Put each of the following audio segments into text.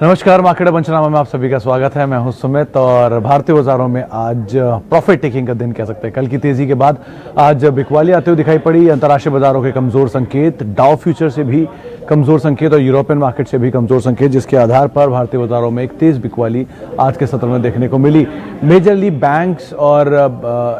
नमस्कार, मार्केट पंचनामा में आप सभी का स्वागत है। मैं हूं सुमित और भारतीय बाजारों में आज प्रॉफिट टेकिंग का दिन कह सकते हैं। कल की तेजी के बाद आज बिकवाली आते हुए दिखाई पड़ी। अंतर्राष्ट्रीय बाजारों के कमजोर संकेत, डाउ फ्यूचर से भी कमजोर संकेत और यूरोपियन मार्केट से भी कमजोर संकेत, जिसके आधार पर भारतीय बाजारों में एक तेज बिकवाली आज के सत्र में देखने को मिली। मेजरली बैंक्स और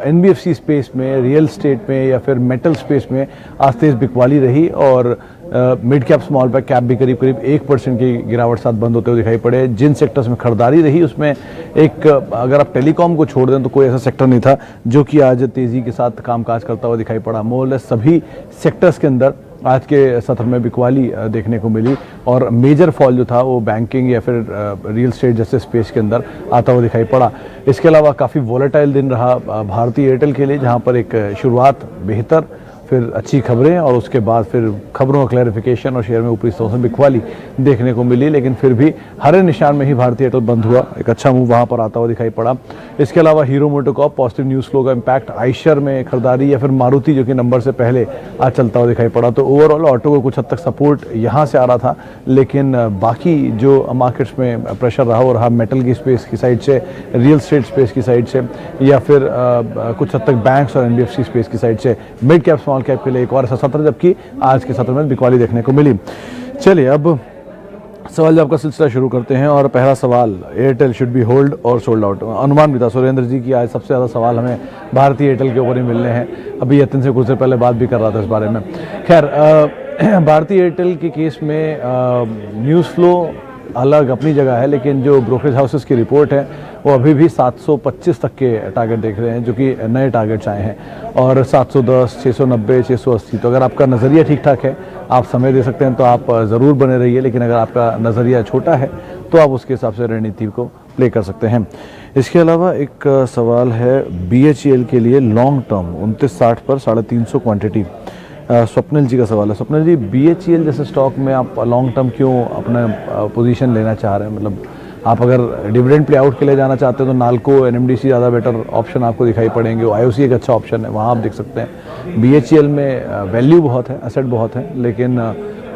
एनबीएफसी स्पेस में, रियल स्टेट में या फिर मेटल स्पेस में आज तेज बिकवाली रही और मिड कैप स्मॉल कैप भी करीब 1% की गिरावट साथ बंद होते हुए दिखाई पड़े। जिन सेक्टर्स में खरीदारी रही उसमें एक, अगर आप टेलीकॉम को छोड़ दें तो कोई ऐसा सेक्टर नहीं था जो कि आज तेजी के साथ कामकाज करता हुआ दिखाई पड़ा। मोर सभी सेक्टर्स के अंदर आज के सत्र में बिकवाली देखने को मिली और मेजर फॉल जो था वो बैंकिंग या फिर रियल स्टेट जैसे स्पेस के अंदर आता हुआ दिखाई पड़ा। इसके अलावा काफ़ी वॉलेटाइल दिन रहा भारतीय एयरटेल के लिए, जहां पर एक शुरुआत बेहतर, फिर अच्छी खबरें और उसके बाद फिर खबरों का क्लैरिफिकेशन और शेयर में ऊपरी स्तर से बिकवाली देखने को मिली। लेकिन फिर भी हरे निशान में ही भारतीय एयरटेल बंद हुआ। एक अच्छा मूव वहां पर आता हुआ दिखाई पड़ा। इसके अलावा hero MotoCorp positive news flow का इम्पैक्ट, आइशर में खरीदारी या फिर मारुति जो कि नंबर से पहले आज चलता हुआ दिखाई पड़ा। तो ओवरऑल ऑटो को कुछ हद तक सपोर्ट यहाँ से आ रहा था, लेकिन बाकी जो मार्केट्स में प्रेशर रहा वो रहा मेटल की स्पेस की साइड से, रियल स्टेट स्पेस की साइड से या फिर कुछ हद तक बैंक्स और एनबीएफसी स्पेस की साइड से। मिड कैप स्मॉल कैप के लिए एक और ऐसा सत्र, जबकि आज के सत्र में बिकवाली देखने को मिली। चलिए अब सवाल जवाब का सिलसिला शुरू करते हैं और पहला सवाल, एयरटेल शुड बी होल्ड और सोल्ड आउट। अनुमान भी था सुरेंद्र जी की, आज सबसे ज़्यादा सवाल हमें भारतीय एयरटेल के ऊपर ही मिलने हैं। अभी यतिन से कुछ देर पहले बात भी कर रहा था इस बारे में। खैर, भारतीय एयरटेल के केस में न्यूज़ फ्लो अलग अपनी जगह है, लेकिन जो ब्रोकरेज हाउसेस की रिपोर्ट है वो अभी भी 725 तक के टारगेट देख रहे हैं, जो कि नए टारगेट्स आए हैं, और 710, 690, 680। तो अगर आपका नज़रिया ठीक ठाक है, आप समय दे सकते हैं तो आप ज़रूर बने रहिए, लेकिन अगर आपका नज़रिया छोटा है तो आप उसके हिसाब से रणनीति को प्ले कर सकते हैं। इसके अलावा एक सवाल है बीएचईएल के लिए लॉन्ग टर्म 2960 पर 350 क्वांटिटी। स्वप्निल जी का सवाल है। स्वप्निल जी, बीएचईएल जैसे स्टॉक में आप लॉन्ग टर्म क्यों अपना पोजीशन लेना चाह रहे हैं? मतलब आप अगर डिविडेंड प्ले आउट के लिए जाना चाहते हैं तो नाल्को, एनएमडीसी ज़्यादा बेटर ऑप्शन आपको दिखाई पड़ेंगे। आईओसी एक अच्छा ऑप्शन है, वहाँ आप देख सकते हैं। बीएचईएल में वैल्यू बहुत है, एसेट बहुत है, लेकिन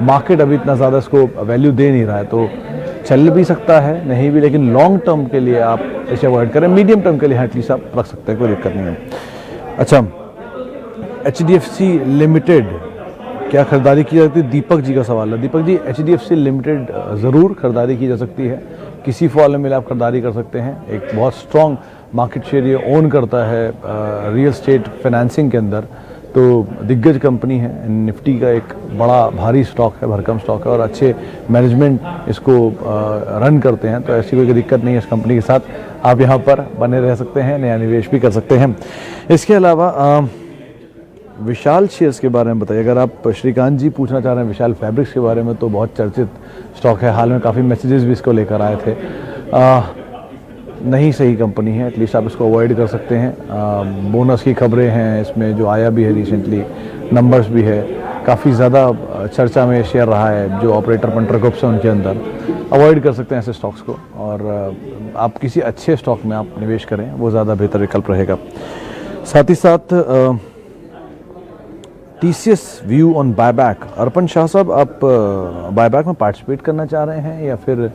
मार्केट अभी इतना ज़्यादा इसको वैल्यू दे नहीं रहा है, तो चल भी सकता है, नहीं भी, लेकिन लॉन्ग टर्म के लिए आप इसे अवॉइड करें। मीडियम टर्म के लिए एटलीस्ट आप रख सकते हैं, कोई दिक्कत नहीं है। अच्छा, एचडीएफसी लिमिटेड क्या खरीदारी की जाती है? दीपक जी का सवाल है। दीपक जी, एचडीएफसी लिमिटेड ज़रूर खरीदारी की जा सकती है, किसी फॉल में आप खरीदारी कर सकते हैं। एक बहुत स्ट्रॉन्ग मार्केट शेयर ये ओन करता है रियल स्टेट फाइनेंसिंग के अंदर, तो दिग्गज कंपनी है। निफ्टी का एक बड़ा भारी स्टॉक है, भरकम स्टॉक है, और अच्छे मैनेजमेंट इसको रन करते हैं, तो ऐसी कोई दिक्कत नहीं है इस कंपनी के साथ। आप यहाँ पर बने रह सकते हैं, नया निवेश भी कर सकते हैं। इसके अलावा विशाल शेयर्स के बारे में बताइए। अगर आप श्रीकांत जी पूछना चाह रहे हैं विशाल फैब्रिक्स के बारे में, तो बहुत चर्चित स्टॉक है, हाल में काफ़ी मैसेजेस भी इसको लेकर आए थे। नहीं सही कंपनी है, एटलीस्ट आप इसको अवॉइड कर सकते हैं। बोनस की खबरें हैं इसमें, जो आया भी है रिसेंटली, नंबर्स भी है, काफ़ी ज़्यादा चर्चा में शेयर रहा है जो ऑपरेटर पंटर ग्रुप्स हैं उनके अंदर। अवॉइड कर सकते हैं ऐसे स्टॉक्स को, और आप किसी अच्छे स्टॉक में आप निवेश करें, वो ज़्यादा बेहतर विकल्प रहेगा। साथ ही साथ टीसीएस व्यू ऑन बायबैक। अर्पण शाह साहब, आप बायबैक में पार्टिसिपेट करना चाह रहे हैं या फिर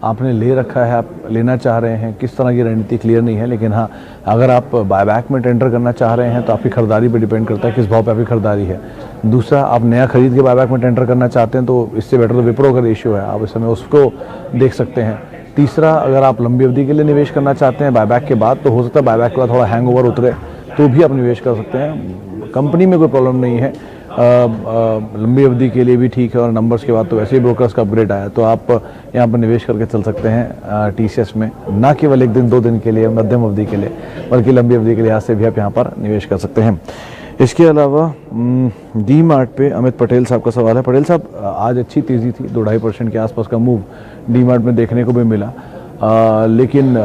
आपने ले रखा है, आप लेना चाह रहे हैं? किस तरह की रणनीति क्लियर नहीं है, लेकिन हाँ, अगर आप बायबैक में टेंडर करना चाह रहे हैं तो आपकी खरीदारी पर डिपेंड करता है किस भाव पे आपकी खरीदारी है। दूसरा, आप नया खरीद के बायबैक में टेंडर करना चाहते हैं तो इससे बेटर तो विप्रो का रेशियो है, आप इस समय उसको देख सकते हैं। तीसरा, अगर आप लंबी अवधि के लिए निवेश करना चाहते हैं बायबैक के बाद, तो हो सकता है बायबैक के बाद थोड़ा हैंगओवर उतरे तो भी आप निवेश कर सकते हैं। कंपनी में कोई प्रॉब्लम नहीं है, लंबी अवधि के लिए भी ठीक है, और नंबर्स के बाद तो वैसे ही ब्रोकर्स का अपग्रेड आया, तो आप यहाँ पर निवेश करके चल सकते हैं टीसीएस में, ना केवल 1 दिन 2 दिन के लिए, मध्यम अवधि के लिए, बल्कि लंबी अवधि के लिहाज से भी आप यहाँ पर निवेश कर सकते हैं। इसके अलावा डी मार्ट पे अमित पटेल साहब का सवाल है। पटेल साहब, आज अच्छी तेज़ी थी, 2-2.5% के आसपास का मूव डी मार्ट में देखने को भी मिला, लेकिन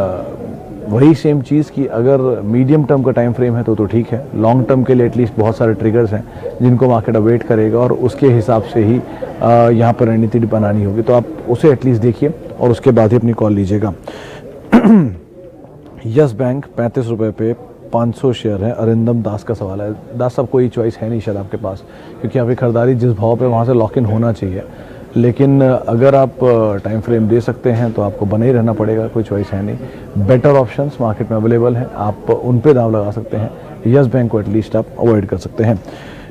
वही सेम चीज़ कि अगर मीडियम टर्म का टाइम फ्रेम है तो ठीक है, लॉन्ग टर्म के लिए एटलीस्ट बहुत सारे ट्रिगर्स हैं जिनको मार्केट अवेट करेगा, और उसके हिसाब से ही यहाँ पर रणनीति बनानी होगी, तो आप उसे एटलीस्ट देखिए और उसके बाद ही अपनी कॉल लीजिएगा। यस बैंक 35 रुपये पे 500 शेयर है। अरिंदम दास का सवाल है। दास साहब, कोई चॉइस है नहीं शायद आपके पास, क्योंकि आपकी खरीदारी जिस भाव पे वहाँ से लॉक इन होना चाहिए, लेकिन अगर आप टाइम फ्रेम दे सकते हैं तो आपको बने ही रहना पड़ेगा, कोई चॉइस है नहीं। बेटर ऑप्शंस मार्केट में अवेलेबल हैं, आप उन पे दाव लगा सकते हैं। यस बैंक को एटलीस्ट आप अवॉइड कर सकते हैं।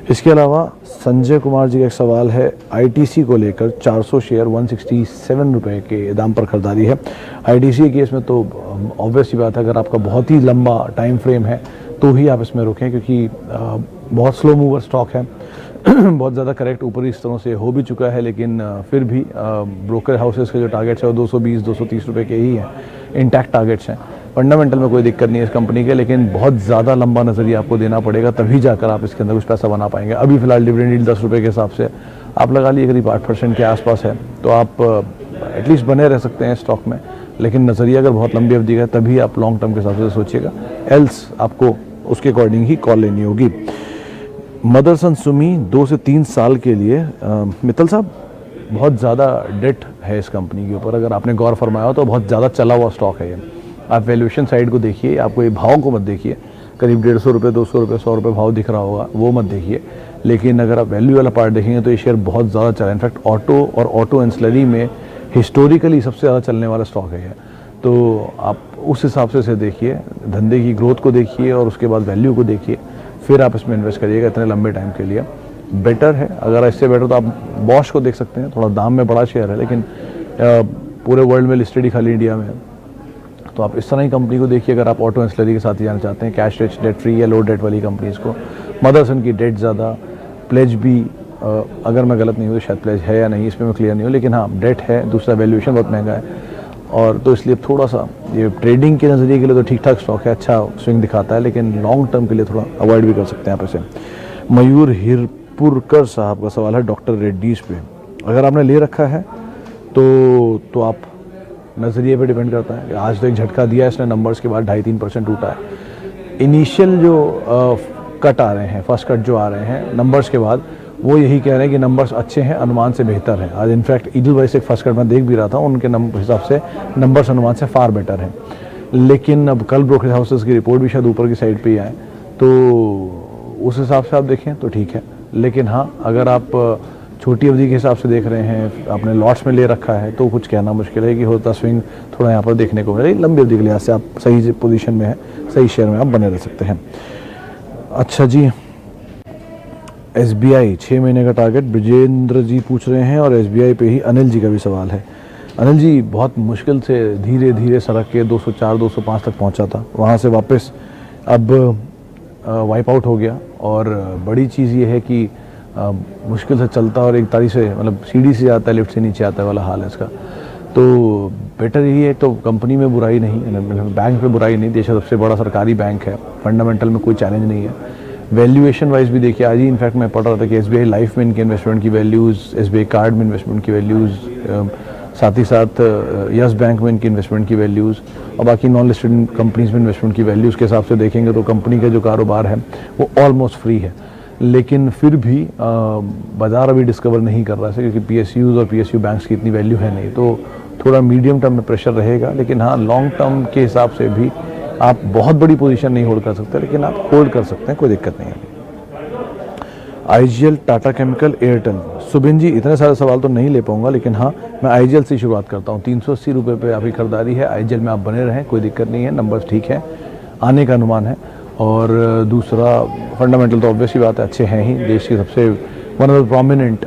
इसके अलावा संजय कुमार जी का एक सवाल है, आईटीसी को लेकर 400 शेयर 167 रुपये के दाम पर खरीदारी है। आईटीसी के केस में तो ऑब्वियस ही बात है, अगर आपका बहुत ही लंबा टाइम फ्रेम है तो ही आप इसमें रुकें, क्योंकि बहुत स्लो मूवर स्टॉक है। बहुत ज़्यादा करेक्ट ऊपरी स्तरों से हो भी चुका है, लेकिन फिर भी ब्रोकर हाउसेस के जो टारगेट्स है वो 220-230 रुपये के ही हैं, इंटैक्ट टारगेट्स हैं। फंडामेंटल में कोई दिक्कत नहीं है इस कंपनी के, लेकिन बहुत ज़्यादा लंबा नज़रिया आपको देना पड़ेगा, तभी जाकर आप इसके अंदर कुछ पैसा बना पाएंगे। अभी फिलहाल डिविडेंड यील्ड 10 रुपये के हिसाब से आप लगा लिए करीब 8% के आसपास है, तो आप एटलीस्ट बने रह सकते हैं स्टॉक में। लेकिन नज़रिया अगर बहुत लंबी अवधि का है तभी आप लॉन्ग टर्म के हिसाब से सोचिएगा, एल्स आपको उसके अकॉर्डिंग ही कॉल लेनी होगी। मदरसन सुमी 2 से 3 साल के लिए, मित्तल साहब बहुत ज़्यादा डेट है इस कंपनी के ऊपर, अगर आपने गौर फरमाया हो तो बहुत ज़्यादा चला हुआ स्टॉक है ये। आप वैल्यूएशन साइड को देखिए, आपको ये भाव को मत देखिए, करीब 150 रुपये 200 रुपये 100 रुपये भाव दिख रहा होगा, वो मत देखिए। लेकिन अगर आप वैल्यू वाला पार्ट देखेंगे तो ये शेयर बहुत ज़्यादा चला है। इनफैक्ट ऑटो और ऑटो एंसिलरी में हिस्टोरिकली सबसे ज़्यादा चलने वाला स्टॉक है ये। तो आप उस हिसाब से इसे देखिए, धंधे की ग्रोथ को देखिए और उसके बाद वैल्यू को देखिए, फिर आप इसमें इन्वेस्ट करिएगा इतने लंबे टाइम के लिए। बेटर है, अगर इससे बेटर तो आप बॉश को देख सकते हैं, थोड़ा दाम में बड़ा शेयर है लेकिन पूरे वर्ल्ड में लिस्टेड ही, खाली इंडिया में है। तो आप इस तरह की कंपनी को देखिए अगर आप ऑटो एंसिलरी के साथ ही जाना चाहते हैं, कैश रिच डेट फ्री या लो डेट वाली कंपनीज को। मदरसन की डेट ज़्यादा, प्लेज भी अगर मैं गलत नहीं हूँ तो शायद प्लेज है या नहीं इसमें मैं क्लियर नहीं हूँ, लेकिन हाँ डेट है, दूसरा वैल्यूएशन बहुत महंगा है, और तो इसलिए थोड़ा सा ये ट्रेडिंग के नज़रिए के लिए तो ठीक ठाक स्टॉक है, अच्छा स्विंग दिखाता है, लेकिन लॉन्ग टर्म के लिए थोड़ा अवॉइड भी कर सकते हैं आप इसे। मयूर हिरपुरकर साहब का सवाल है डॉक्टर रेड्डीज पे, अगर आपने ले रखा है तो आप नज़रिए पे डिपेंड करता है। आज तो एक झटका दिया है इसने, नंबर्स के बाद 2.5-3% टूटा है। इनिशियल जो कट आ रहे हैं, फर्स्ट कट जो आ रहे हैं नंबर्स के बाद, वो यही कह रहे हैं कि नंबर्स अच्छे हैं, अनुमान से बेहतर है। आज इनफैक्ट ईडलवाइस एक फर्स्ट कट मैं देख भी रहा था, उनके हिसाब से नंबर्स अनुमान से फार बेटर हैं। लेकिन अब कल ब्रोकरेज हाउसेस की रिपोर्ट भी शायद ऊपर की साइड पे ही आए, तो उस हिसाब से आप देखें तो ठीक है। लेकिन हाँ, अगर आप छोटी अवधि के हिसाब से देख रहे हैं, आपने लॉट्स में ले रखा है, तो कुछ कहना मुश्किल है कि होता स्विंग थोड़ा यहाँ पर देखने को मिलेगा। लंबी अवधि के लिहाज से आप सही पोजीशन में है, सही शेयर में आप बने रह सकते हैं। अच्छा जी, SBI 6 महीने का टारगेट ब्रजेंद्र जी पूछ रहे हैं, और SBI पे ही अनिल जी का भी सवाल है। अनिल जी बहुत मुश्किल से धीरे धीरे सड़क के 204-205 तक पहुंचा था, वहां से वापस अब वाइप आउट हो गया। और बड़ी चीज़ ये है कि मुश्किल से चलता और एक तारीख से, मतलब सीढ़ी से जाता है, लिफ्ट से नीचे आता है वाला हाल है इसका। तो बेटर यही है, तो कंपनी में बुराई नहीं, बैंक पे बुराई नहीं, देश का सबसे बड़ा सरकारी बैंक है, फंडामेंटल में कोई चैलेंज नहीं है। वैल्यूएशन वाइज भी देखिए, आज ही इनफैक्ट मैं पढ़ रहा था कि SBI लाइफ में इनके इन्वेस्टमेंट की वैल्यूज़, SBI कार्ड में इन्वेस्टमेंट की वैल्यूज़, साथ ही साथ यस बैंक में इनकी इन्वेस्टमेंट की वैल्यूज़, और बाकी नॉन लिस्टेड कंपनीज में इन्वेस्टमेंट की वैल्यूज़ के हिसाब से देखेंगे तो कंपनी का जो कारोबार है वो ऑलमोस्ट फ्री है। लेकिन फिर भी बाज़ार अभी डिस्कवर नहीं कर रहा है, क्योंकि PSUs और PSU बैंक्स की इतनी वैल्यू है नहीं, तो थोड़ा मीडियम टर्म में प्रेशर रहेगा। लेकिन हाँ, लॉन्ग टर्म के हिसाब से भी आप बहुत बड़ी पोजीशन नहीं होल्ड कर सकते, लेकिन आप होल्ड कर सकते हैं, कोई दिक्कत नहीं है। IGL, Tata chemical, Airtel. सुबिन जी, इतने सारे सवाल तो नहीं ले पाऊंगा, लेकिन हाँ मैं IGL से शुरुआत करता हूँ। 380 रुपये पे आपकी खरीदारी है, IGL में आप बने रहें, कोई दिक्कत नहीं है, नंबर्स ठीक है, आने का अनुमान है। और दूसरा फंडामेंटल तो ऑब्वियसली बात है, अच्छे हैं ही, देश के सबसे one of the prominent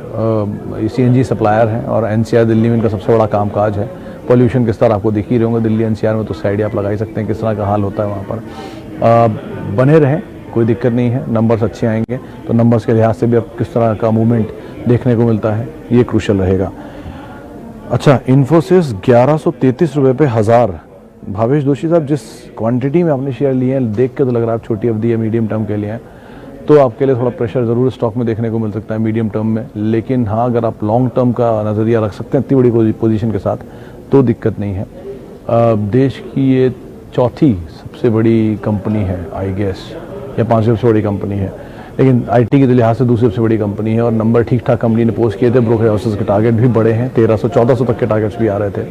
CNG supplier हैं, और NCR दिल्ली में इनका सबसे बड़ा कामकाज है। पॉल्यूशन किस तरह आपको दिख ही रहे होंगे दिल्ली NCR में, तो साइड आप लगा ही सकते हैं किस तरह का हाल होता है वहाँ पर। बने रहें, कोई दिक्कत नहीं है, नंबर्स अच्छे आएंगे, तो नंबर्स के लिहाज से भी अब किस तरह का मूवमेंट देखने को मिलता है ये क्रूशल रहेगा। अच्छा, इन्फोसिस 1133 रुपये पे 1000। भावेश जोशी साहब, जिस क्वांटिटी में आपने शेयर लिए हैं, देख के तो लग रहा है आप छोटी अवधि या मीडियम टर्म के लिए हैं, तो आपके लिए थोड़ा प्रेशर ज़रूर स्टॉक में देखने को मिल सकता है मीडियम टर्म में। लेकिन हाँ, अगर आप लॉन्ग टर्म का नज़रिया रख सकते हैं इतनी बड़ी पोजीशन के साथ, तो दिक्कत नहीं है। देश की ये चौथी सबसे बड़ी कंपनी है आई गेस, या 5वीं सबसे बड़ी कंपनी है, लेकिन IT के लिहाज से दूसरी सबसे बड़ी कंपनी है, और नंबर ठीक ठाक कंपनी ने पोस्ट किए थे। ब्रोकर हाउसेस के टारगेट भी बड़े हैं, 1300-1400 तक के टारगेट्स भी आ रहे थे,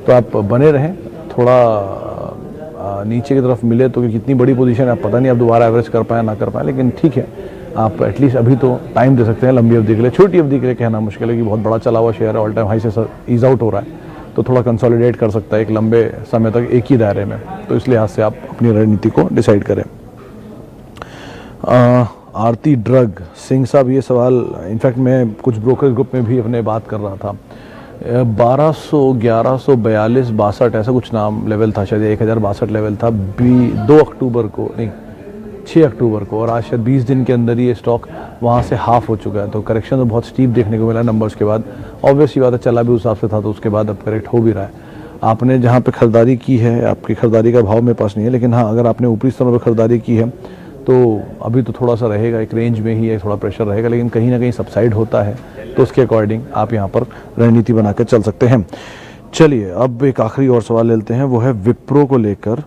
तो आप बने रहें। थोड़ा नीचे की तरफ मिले तो, कितनी बड़ी पोजीशन है आप पता नहीं, आप दोबारा एवरेज कर पाए ना कर पाए, लेकिन ठीक है, आप एटलीस्ट अभी तो टाइम दे सकते हैं लंबी अवधि के लिए। छोटी अवधि के लिए कहना मुश्किल है कि बहुत बड़ा चला हुआ शेयर है, ऑल टाइम हाई से ईज आउट हो रहा है, तो थोड़ा कंसोलिडेट कर सकता है एक लंबे समय तक एक ही दायरे में। तो इस लिहाज से आप अपनी रणनीति को डिसाइड करें। आरती ड्रग सिंह साहब, ये सवाल इनफैक्ट मैं कुछ ब्रोकर ग्रुप में भी अपने बात कर रहा था। 1200, 1142, 62 ऐसा कुछ नाम लेवल था, शायद 1062 लेवल था 2 अक्टूबर को, नहीं 6 अक्टूबर को, और आज शायद 20 दिन के अंदर ही ये स्टॉक वहाँ से हाफ हो चुका है। तो करेक्शन तो बहुत स्टीप देखने को मिला नंबर्स के बाद। ऑब्वियसली बात है, चला भी उस हिसाब से था, तो उसके बाद अब करेक्ट हो भी रहा है। आपने जहाँ पे खरीदारी की है, आपकी खरीदारी का भाव मेरे पास नहीं है, लेकिन हाँ अगर आपने ऊपरी स्तरों पर खरीदारी की है तो अभी तो थोड़ा सा रहेगा, एक रेंज में ही है, थोड़ा प्रेशर रहेगा, लेकिन कहीं ना कहीं सबसाइड होता है, तो उसके अकॉर्डिंग आप यहाँ पर रणनीति बना के चल सकते हैं। चलिए अब एक आखिरी और सवाल लेते हैं, वो है विप्रो को लेकर।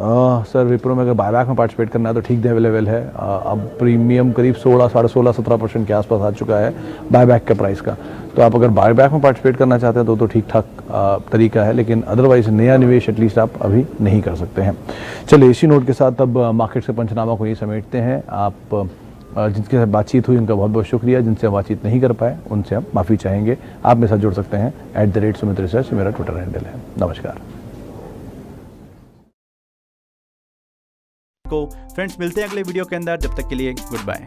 सर विप्रो में अगर बायबैक में पार्टिसिपेट करना है तो ठीक अवेलेबल है। अब प्रीमियम करीब 16, 16.5, 17% के आसपास आ चुका है बायबैक के प्राइस का। तो आप अगर बायबैक में पार्टिसिपेट करना चाहते हैं तो ठीक ठाक तरीका है, लेकिन अदरवाइज नया निवेश एटलीस्ट आप अभी नहीं कर सकते हैं। चलिए इसी नोट के साथ अब मार्केट से पंचनामा को ये समेटते हैं। आप जिनके साथ बातचीत हुई उनका बहुत बहुत शुक्रिया, जिनसे हम बातचीत नहीं कर पाए उनसे हम माफ़ी चाहेंगे। आप मेरे साथ जुड़ सकते हैं @Sumit Research मेरा ट्विटर हैंडल है। नमस्कार। फ्रेंड्स मिलते हैं अगले वीडियो के अंदर, जब तक के लिए गुड बाय।